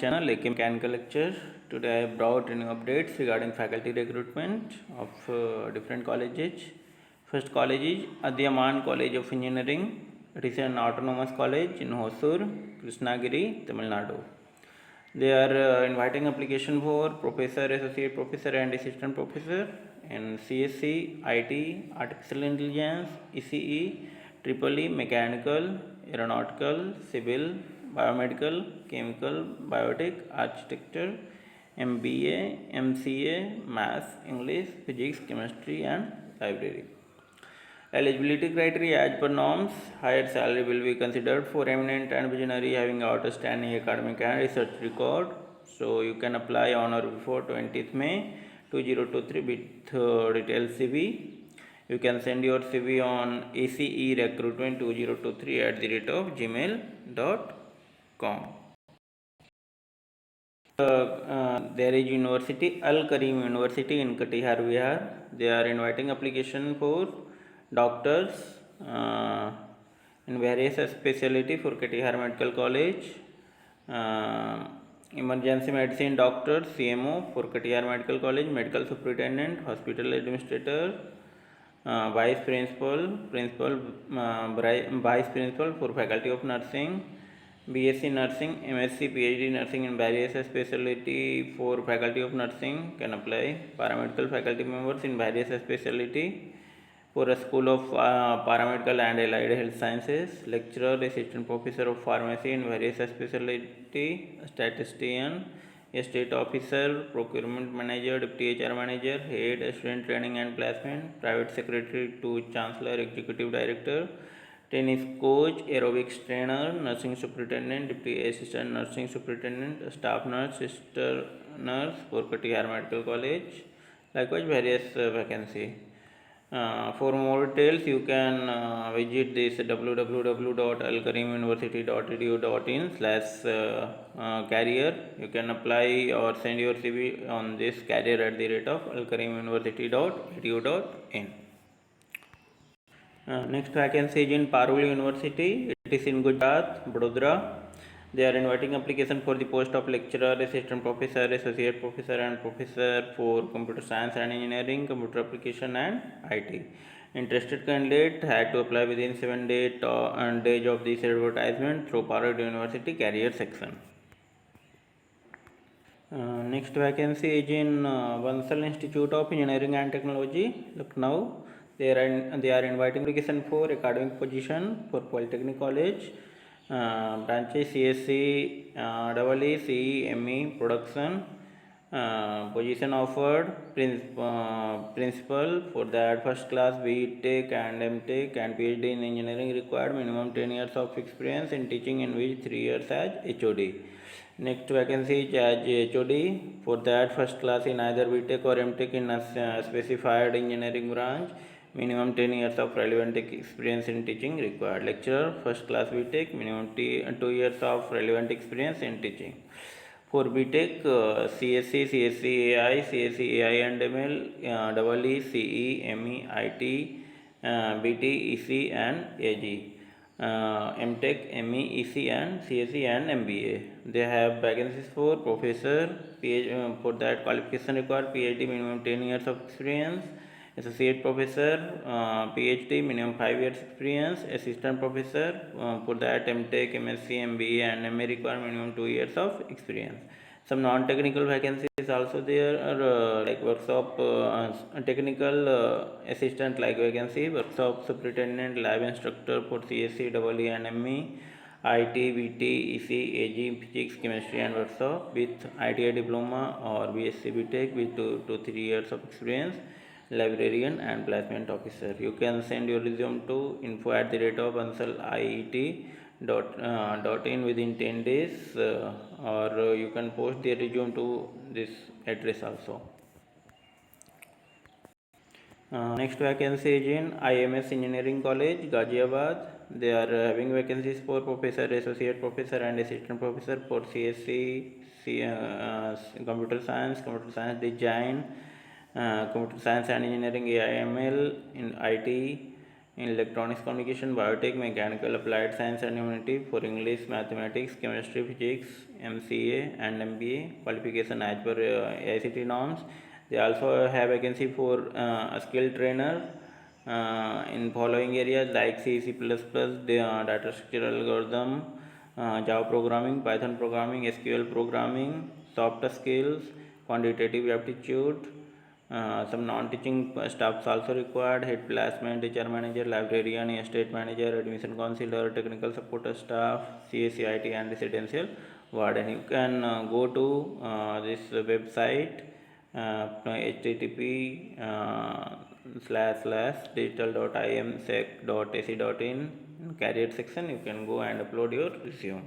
Channel AK Mechanical Lecture. Today I have brought new updates regarding faculty recruitment of different colleges. First college is Adyaman College of Engineering. It is an autonomous college in Hosur, Krishnagiri, Tamil Nadu. They are inviting application for professor, associate professor and assistant professor in CSC, IT, Artificial Intelligence, ECE, Triple E, Mechanical, Aeronautical, Civil, Biomedical, Chemical, Biotech, Architecture, MBA, MCA, Maths, English, Physics, Chemistry and Library. Eligibility criteria as per norms: higher salary will be considered for eminent and visionary having outstanding academic and research record. So you can apply on or before 20th May 2023 with detailed CV. You can send your CV on acerecruitment2023@gmail.com. There is University Al Karim University in Katihar, Bihar. They are inviting application for doctors in various specialty for Katihar Medical College. Emergency medicine doctor CMO for Katihar Medical College, medical superintendent, hospital administrator, vice principal, vice principal for faculty of nursing, BSc nursing, MSc, PhD nursing in various specialty for faculty of nursing can apply. Paramedical faculty members in various specialty for a school of paramedical and allied health sciences, lecturer, assistant professor of pharmacy in various specialty, statistician, a state officer, procurement manager, deputy HR manager, head, student training and placement, private secretary to chancellor, executive director, tennis coach, aerobics trainer, nursing superintendent, deputy assistant nursing superintendent, staff nurse, sister nurse for Katihar Medical College. Likewise, various vacancy. For more details, you can visit this www.alkarimuniversity.edu.in/career. You can apply or send your CV on this career@alkarimuniversity.edu.in. Next vacancy is in Parul University. It is in Gujarat, Vadodara. They are inviting application for the post of lecturer, assistant professor, associate professor and professor for computer science and engineering, computer application and IT. Interested candidate had to apply within 7 days of this advertisement through Parul University career section. Next vacancy is in Bansal Institute of Engineering and Technology, Lucknow. They are inviting application for academic position for Polytechnic College, branches CSC, EE, CE, ME, production. Position offered principal for that first class BTech and MTech and PhD in engineering required, minimum 10 years of experience in teaching in which 3 years as HOD. Next vacancy is as HOD for that first class in either BTech or MTech in a specified engineering branch, minimum 10 years of relevant experience in teaching required. Lecturer first class BTech, minimum 2 years of relevant experience in teaching. For BTech, CSC, CSC AI, CSC AI and ML, EE, CE, ME, IT, BT, EC and AG. MTech, ME, EC and CSE and MBA. They have vacancies for professor, for that qualification required PhD, minimum 10 years of experience, associate professor, PhD, minimum 5 years experience, assistant professor, for that MTech, MSc, MBA and MA require minimum 2 years of experience. Some non-technical vacancies also there are like workshop technical assistant like vacancy, workshop superintendent, lab instructor for CSC, EE and ME, IT, BT, EC, AG, physics, chemistry and workshop with ITI diploma or BSc BTech with 2 to 3 years of experience, librarian and placement officer. You can send your resume to info@IET.in within 10 days or you can post the resume to this address also. Next vacancy is in IMS Engineering College, Ghaziabad. They are having vacancies for professor, associate professor and assistant professor for CSC, computer science design, computer science and engineering, AIML in IT, in electronics communication, biotech, mechanical, applied science and humanity. For English, mathematics, chemistry, physics, MCA and MBA qualification as per AICTE norms. They also have vacancy for a skilled trainer in following areas like C, C++, data structure algorithm, Java programming, Python programming, SQL programming, soft skills, quantitative aptitude. Some non-teaching staffs also required: head placement, HR manager, librarian, estate manager, admission counselor, technical support staff, CACIT and residential warden. You can go to this website http / digital.imsec.ac.in career section. You can go and upload your resume.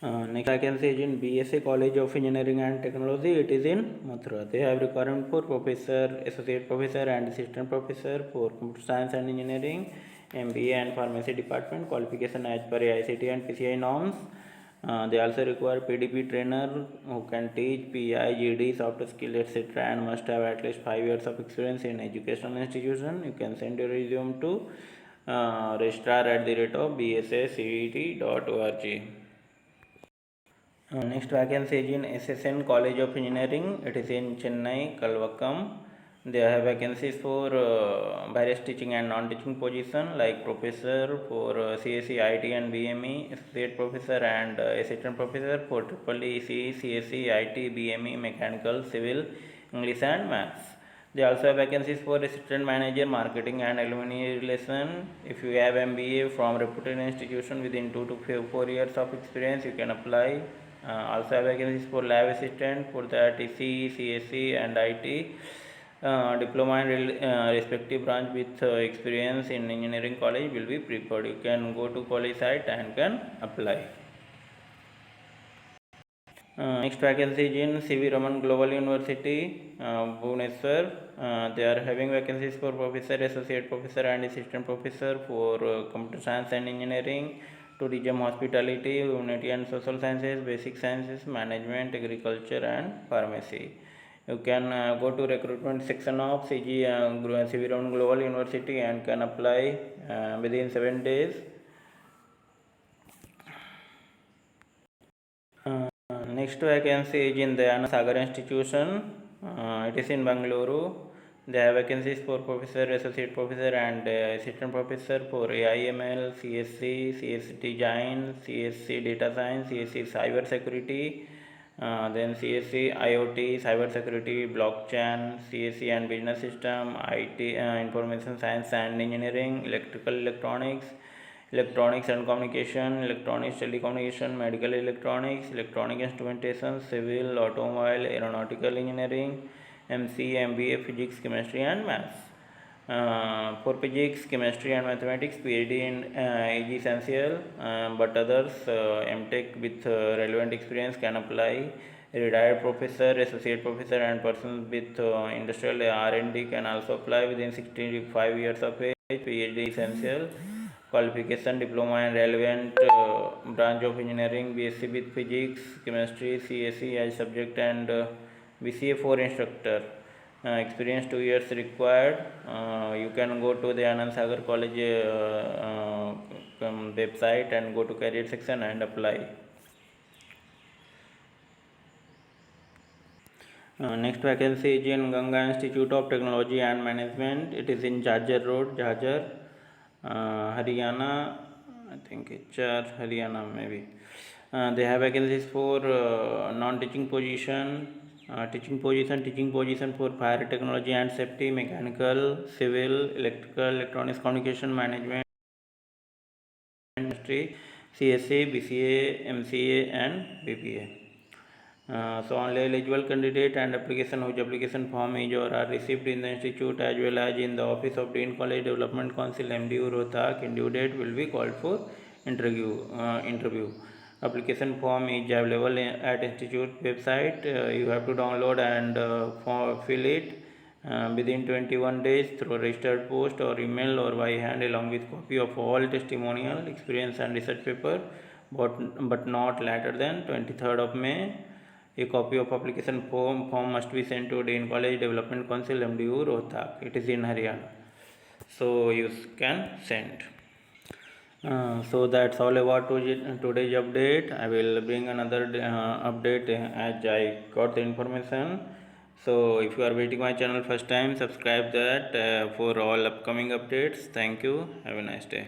Next vacancy is in BSA College of Engineering and Technology. It is in Mathura. They have requirement for professor, associate professor and assistant professor for computer science and engineering, MBA and pharmacy department. Qualification as per AICTE and PCI norms. They also require PDP trainer who can teach PI, GD, soft skill, etc. and must have at least 5 years of experience in educational institution. You can send your resume to registrar@bsacet.org. Next vacancy is in SSN College of Engineering. It is in Chennai, Kalvakkam. They have vacancies for various teaching and non-teaching position like professor for CSE, IT and BME, associate professor and assistant professor for EEE, CE, CSE, IT, BME, mechanical, civil, English and maths. They also have vacancies for assistant manager, marketing and alumni relation. If you have MBA from reputed institution within 2 to 4 years of experience, you can apply. Also have vacancies for lab assistant for that ECE, CSE and IT. Diploma in respective branch with experience in engineering college will be preferred. You can go to college site and can apply. Next vacancy is in CV Raman Global University, Bhubaneswar. They are having vacancies for professor, associate professor and assistant professor for computer science and engineering, tourism, hospitality, humanity and social sciences, basic sciences, management, agriculture and pharmacy. You can go to recruitment section of CV Raman Global University and can apply within 7 days. Next vacancy is in Dayananda Sagar Institution. It is in Bangalore. They have vacancies for professor, associate professor and assistant professor for AIML, CSC, CSC Design, CSC Data Science, CSC Cyber Security, then CSC IoT, Cyber Security, Blockchain, CSC and Business System, IT, Information Science and Engineering, Electrical Electronics, Electronics and Communication, Electronics Telecommunication, Medical Electronics, Electronic Instrumentation, Civil, Automobile, Aeronautical Engineering, MC, MBA, Physics, Chemistry and Maths. For Physics, Chemistry and Mathematics, PhD in is essential, but others MTech with relevant experience can apply. Retired professor, associate professor and persons with industrial R&D can also apply within 65 years of age. PhD essential. Qualification: diploma in relevant branch of engineering, BSc with physics, chemistry, CSE as subject and BCA for instructor. Experience 2 years required. You can go to the Anand Sagar College website and go to career section and apply. Next vacancy is in Ganga Institute of Technology and Management. It is in Jhajjar Road, Jhajjar, Haryana. I think it's Haryana maybe. They have vacancies for non-teaching position, teaching position for fire technology and safety, mechanical, civil, electrical, electronics, communication, management, industry, CSA, BCA, MCA and BPA. So only eligible candidate and application whose application form is or are received in the institute as well as in the office of Dean College Development Council MDU Rohtak in due date will be called for interview. Application form is available at institute website. You have to download and fill it within 21 days through registered post or email or by hand along with copy of all testimonial, experience and research paper, but not later than 23rd of May. A copy of application form must be sent to Dean College Development Council MDU Rohtak. It is in Haryana. so you can send. So that's all about today's update. I will bring another update as I got the information. So if you are visiting my channel first time, subscribe that for all upcoming updates. Thank you. Have a nice day.